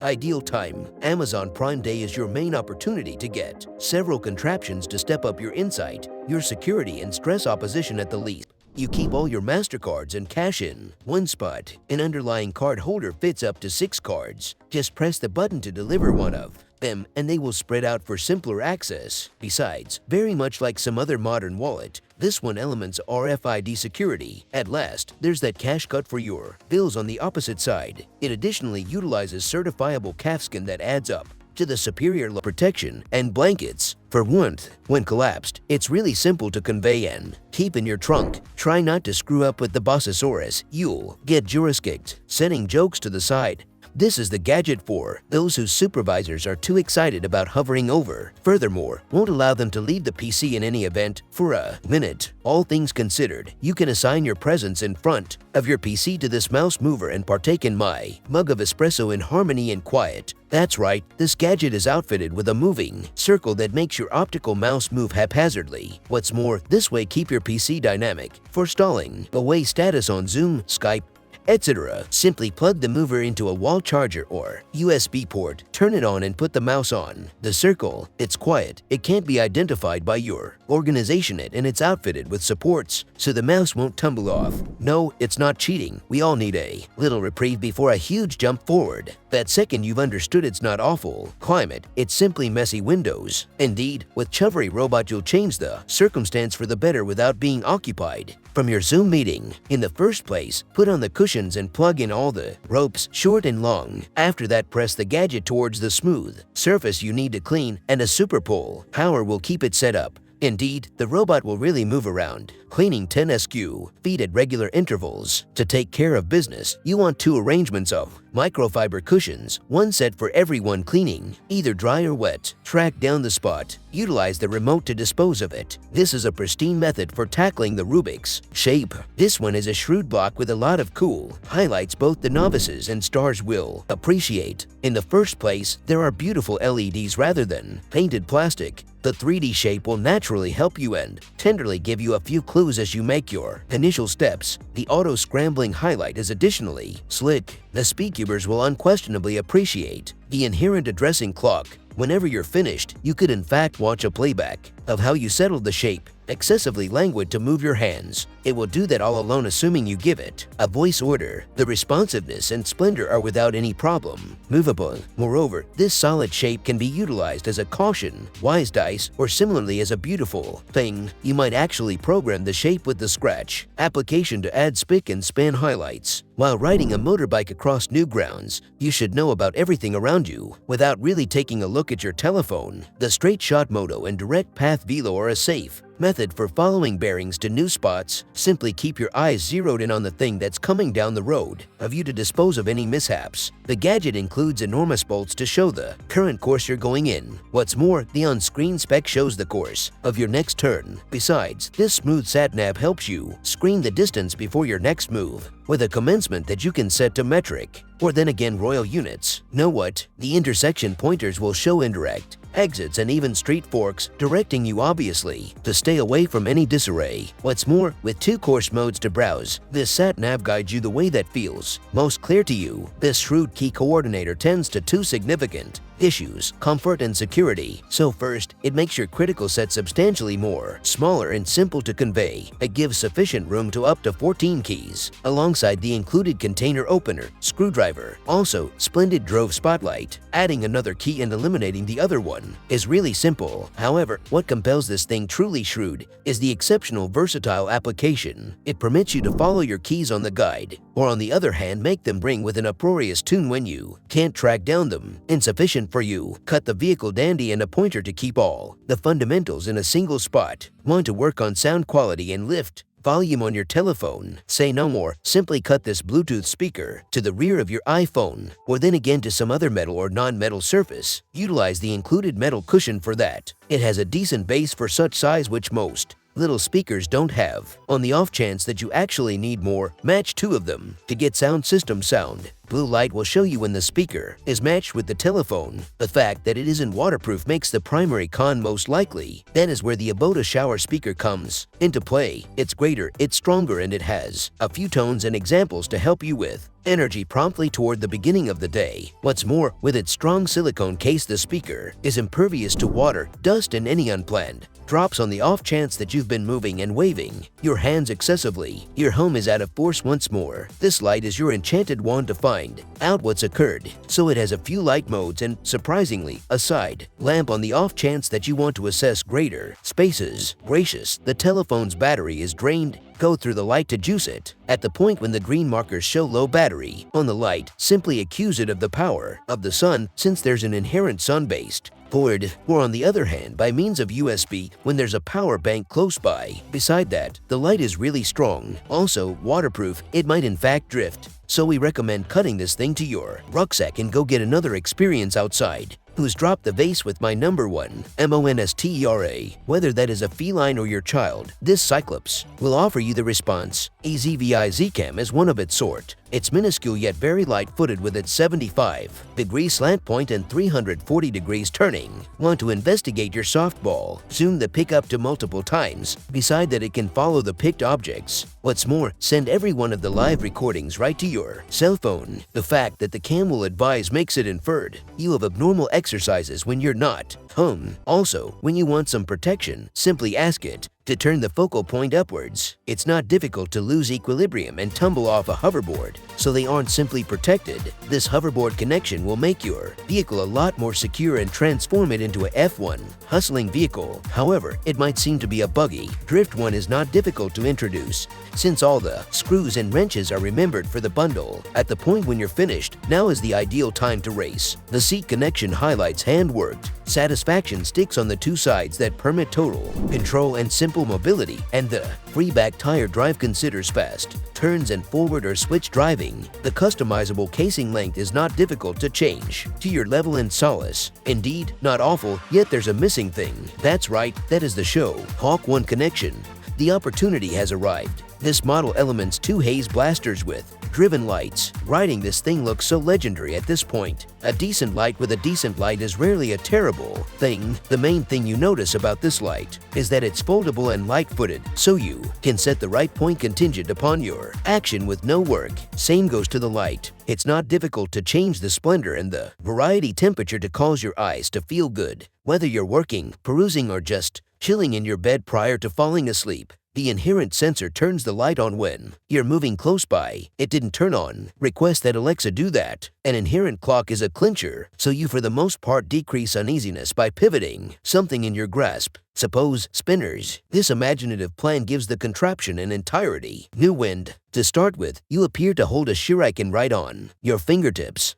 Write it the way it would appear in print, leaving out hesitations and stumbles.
Ideal time. Amazon Prime Day is your main opportunity to get several contraptions to step up your insight, your security, and stress opposition at the least. You keep all your MasterCards and cash in one spot. An underlying card holder fits up to 6 cards. Just press the button to deliver one of them, and they will spread out for simpler access. Besides, very much like some other modern wallet, this one elements RFID security. At last, there's that cash cut for your bills on the opposite side. It additionally utilizes certifiable calfskin that adds up to the superior protection and blankets for warmth. When collapsed, it's really simple to convey and keep in your trunk. Try not to screw up with the Bossasaurus. You'll get jurisdict. Setting jokes to the side. This is the gadget for those whose supervisors are too excited about hovering over. Furthermore, won't allow them to leave the PC in any event for a minute. All things considered, you can assign your presence in front of your PC to this mouse mover and partake in my mug of espresso in harmony and quiet. That's right, this gadget is outfitted with a moving circle that makes your optical mouse move haphazardly. What's more, this way keep your PC dynamic for stalling away status on Zoom, Skype, etc. Simply plug the mover into a wall charger or USB port, turn it on and put the mouse on the circle. It's quiet, it can't be identified by your organization and it's outfitted with supports so the mouse won't tumble off. No, it's not cheating. We all need a little reprieve before a huge jump forward. That second you've understood it's not awful climate, it's simply messy Windows. Indeed, with Chivalry Robot you'll change the circumstance for the better without being occupied from your Zoom meeting. In the first place, put on the cushions and plug in all the ropes, short and long. After that, press the gadget towards the smooth surface you need to clean, and a super pull power will keep it set up. Indeed, the robot will really move around, cleaning 10 feet at regular intervals. To take care of business, you want 2 arrangements of microfiber cushions, one set for everyone cleaning, either dry or wet. Track down the spot. Utilize the remote to dispose of it. This is a pristine method for tackling the Rubik's shape. This one is a shrewd block with a lot of cool highlights both the novices and stars will appreciate. In the first place, there are beautiful LEDs rather than painted plastic. The 3D shape will naturally help you and tenderly give you a few clues as you make your initial steps. The auto-scrambling highlight is additionally slick. The speedcubers will unquestionably appreciate the inherent addressing clock. Whenever you're finished, you could in fact watch a playback of how you settled the shape. Excessively languid to move your hands. It will do that all alone assuming you give it a voice order. The responsiveness and splendor are without any problem movable. Moreover, this solid shape can be utilized as a caution, wise dice, or similarly as a beautiful thing. You might actually program the shape with the scratch application to add spick and span highlights. While riding a motorbike across new grounds, you should know about everything around you without really taking a look at your telephone. The straight shot moto and direct path velo are a safe method for following bearings to new spots. Simply keep your eyes zeroed in on the thing that's coming down the road of you to dispose of any mishaps. The gadget includes enormous bolts to show the current course you're going in. What's more, the on-screen spec shows the course of your next turn. Besides, this smooth sat-nav helps you screen the distance before your next move with a commencement that you can set to metric, or then again royal units. Know what? The intersection pointers will show indirect exits and even street forks, directing you obviously to stay away from any disarray. What's more, with 2 course modes to browse, this sat-nav guides you the way that feels most clear to you. This shrewd key coordinator tends to 2 significant issues: comfort and security. So first, it makes your critical set substantially more smaller and simple to convey. It gives sufficient room to up to 14 keys, alongside the included container opener, screwdriver. Also, splendid Drove spotlight. Adding another key and eliminating the other one is really simple. However, what compels this thing truly shrewd is the exceptional versatile application. It permits you to follow your keys on the guide, or on the other hand make them ring with an uproarious tune when you can't track down them. Insufficient for you, cut the vehicle dandy and a pointer to keep all the fundamentals in a single spot. Want to work on sound quality and lift volume on your telephone? Say no more. Simply cut this Bluetooth speaker to the rear of your iPhone, or then again to some other metal or non-metal surface. Utilize the included metal cushion for that. It has a decent base for such size which most little speakers don't have. On the off chance that you actually need more, match 2 of them to get sound system sound. Blue light will show you when the speaker is matched with the telephone. The fact that it isn't waterproof makes the primary con most likely. That is where the Aboda shower speaker comes into play. It's greater, it's stronger, and it has a few tones and examples to help you with energy promptly toward the beginning of the day. What's more, with its strong silicone case, the speaker is impervious to water, dust, and any unplanned drops on the off chance that you've been moving and waving your hands excessively. Your home is out of force once more. This light is your enchanted wand to find out what's occurred. So it has a few light modes and, surprisingly, a side lamp on the off chance that you want to assess greater spaces. Gracious, the telephone's battery is drained. Go through the light to juice it. At the point when the green markers show low battery on the light, simply accuse it of the power of the sun, since there's an inherent sun-based board, or on the other hand, by means of USB when there's a power bank close by. Beside that, the light is really strong. Also waterproof, it might in fact drift. So we recommend cutting this thing to your rucksack and go get another experience outside. Who's dropped the vase with my number one, Monstera. Whether that is a feline or your child, this Cyclops will offer you the response. EZVI Zcam is one of its sort. It's minuscule yet very light-footed with its 75-degree slant point and 340 degrees turning. Want to investigate your softball? Zoom the pick up to multiple times. Beside that, it can follow the picked objects. What's more, send every one of the live recordings right to your cell phone. The fact that the cam will advise makes it inferred you have abnormal exercises when you're not home. Also, when you want some protection, simply ask it to turn the focal point upwards. It's not difficult to lose equilibrium and tumble off a hoverboard, so they aren't simply protected. This hoverboard connection will make your vehicle a lot more secure and transform it into a F1 hustling vehicle. However, it might seem to be a buggy. Drift one is not difficult to introduce, since all the screws and wrenches are remembered for the bundle. At the point when you're finished, now is the ideal time to race. The seat connection highlights hand-worked satisfaction sticks on the two sides that permit total control and simple mobility, and the free back tire drive considers fast turns and forward or switch driving. The customizable casing length is not difficult to change to your level and solace. Indeed, not awful, yet there's a missing thing. That's right, that is the show Hawk One connection. The opportunity has arrived. This model elements two haze blasters with driven lights. Riding this thing looks so legendary at this point. A decent light with a decent light is rarely a terrible thing. The main thing you notice about this light is that it's foldable and light-footed, so you can set the right point contingent upon your action with no work. Same goes to the light. It's not difficult to change the splendor and the variety temperature to cause your eyes to feel good. Whether you're working, perusing, or just chilling in your bed prior to falling asleep, the inherent sensor turns the light on when you're moving close by. It didn't turn on. Request that Alexa do that. An inherent clock is a clincher, so you for the most part decrease uneasiness by pivoting something in your grasp. Suppose spinners. This imaginative plan gives the contraption an entirety new wind. To start with, you appear to hold a shuriken right on your fingertips.